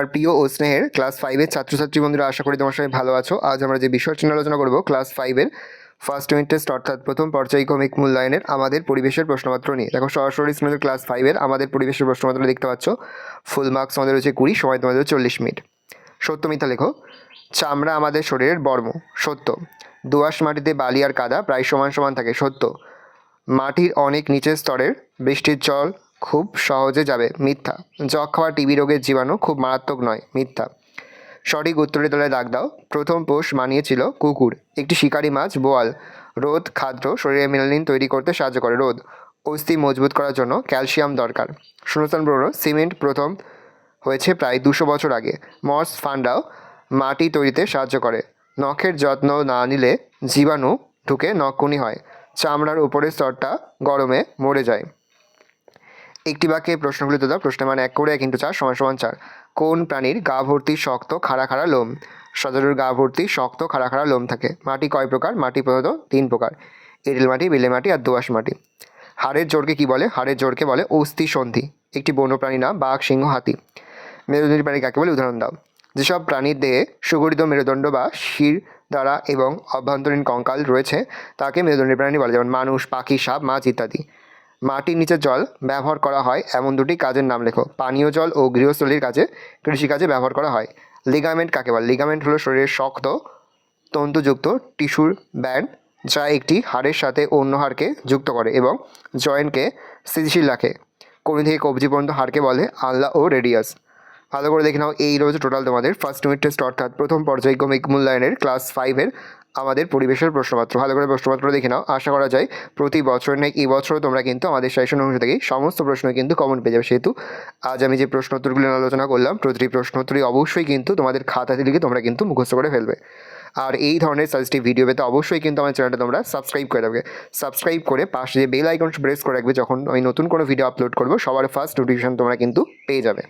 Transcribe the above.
আমার প্রিয় ও স্নেহের ক্লাস 5-এর ছাত্রছাত্রী বন্ধুরা, আশা করি তোমার সবাই ভালো আছো। আজ আমরা যে বিষয়টি নিয়ে আলোচনা করব ক্লাস 5-এর ফার্স্ট ইউনিট টেস্ট অর্থাৎ প্রথম পর্যায়ক্রমিক মূল্যায়নের আমাদের পরিবেশের প্রশ্নপত্র নিয়ে। দেখো, সরাসরি স্কুলের ক্লাস 5-এর আমাদের পরিবেশের প্রশ্নপত্র দেখতে পাচ্ছ। ফুল মার্কস আমাদের হচ্ছে 20, সময় তোমাদের 40 মিনিট। সত্য মিথ্যা লেখো। চামড়া আমাদের শরীরের বর্ম। সত্য। দোআঁশ মাটিতে বালি আর কাদা প্রায় সমান সমান থাকে। সত্য। মাটির অনেক নিচের স্তরের বৃষ্টির জল খুব সহজে যাবে। মিথ্যা। যক্ষা বা টিবি রোগের জীবাণু খুব মারাত্মক নয়। মিথ্যা। সঠিক উত্তরের দলে দাগ দাও। প্রথম পোষ মানিয়েছিল কুকুর। একটি শিকারী মাছ বোয়াল। রোদ খাদ্য শরীরে মেলানিন তৈরি করতে সাহায্য করে। রোদ। অস্থি মজবুত করার জন্য ক্যালসিয়াম দরকার। শূন্যস্থান পূরণ। সিমেন্ট প্রথম হয়েছে প্রায় 200 বছর আগে। মর্স ফান্ডাও মাটি তৈরিতে সাহায্য করে। নখের যত্ন না নিলে জীবাণু ঢুকে নখকুনি হয়। চামড়ার উপরের স্তরটা গরমে মরে যায়। একটি বাক্যে প্রশ্নগুলি দাও। প্রশ্নের মান 1 করে 1 × 4 = 4। কোন প্রাণীর গা ভর্তি শক্ত খাড়া খাড়া লোম? সজলের গা ভর্তি শক্ত খাড়া খাড়া লোম থাকে। মাটি কয় প্রকার? মাটি প্রধানত 3 প্রকার: এঁটেল মাটি, বেলে মাটি আর দোআঁশ মাটি। হাড়ের জোরকে কি বলে? হাড়ের জোরকে বলে অস্থি সন্ধি। একটি বন্য প্রাণী নাম বাঘ, সিংহ, হাতি। মেরুদণ্ডী প্রাণী কাকে বলে? উদাহরণ দাও। যেসব প্রাণীর দেহে সুগঠিত মেরুদণ্ড বা শির দ্বারা এবং অভ্যন্তরীণ কঙ্কাল রয়েছে তাকে মেরুদণ্ডী প্রাণী বলে, যেমন মানুষ, পাখি, সাপ, মাছ ইত্যাদি। মাটির নিচে জল ব্যবহার করা হয় এমন দুটি কাজের নাম লেখো। পানীয় জল ও গৃহস্থলীর কাজে, কৃষিকাজে ব্যবহার করা হয়। লিগামেন্ট কাকে বলে? লিগামেন্ট হলো শরীরের শক্ত তন্তুযুক্ত টিস্যুর ব্যান্ড যা একটি হাড়ের সাথে অন্য হাড়কে যুক্ত করে এবং জয়েন্টকে স্থিতিশীল রাখে। কনুই থেকে কবজি পর্যন্ত হাড়কে বলে আলনা ও রেডিয়াস। ভালো করে দেখে নাও, এই রয়েছে টোটাল তোমাদের ফার্স্ট ইউনিট টেস্ট অর্থাৎ প্রথম পর্যায়ক্রমিক মূল্যায়নের ক্লাস 5-এর আমাদের পরিবেশের প্রশ্নপত্র। ভালো করে প্রশ্নপত্র দেখে নাও। আশা করা যায় প্রতি বছর নেই এই বছরও তোমরা কিন্তু আমাদের সাজেশন অংশ থেকেই সমস্ত প্রশ্ন কিন্তু কমন পেয়ে যাবে। সেহেতু আজ আমি যে প্রশ্ন উত্তরগুলো আলোচনা করলাম, প্রতিটি প্রশ্ন উত্তরই অবশ্যই কিন্তু তোমাদের খাতাতে লিখে তোমরা কিন্তু মুখস্থ করে ফেলবে। আর এই ধরনের সাজেস্টিভ ভিডিও পেতে অবশ্যই কিন্তু আমার চ্যানেলটা তোমরা সাবস্ক্রাইব করে রাখবে। সাবস্ক্রাইব করে পাশে যে বেল আইকন প্রেস করে রাখবে, যখন আমি নতুন কোনো ভিডিও আপলোড করবো সবার ফার্স্ট নোটিফিকেশন তোমরা কিন্তু পেয়ে যাবে।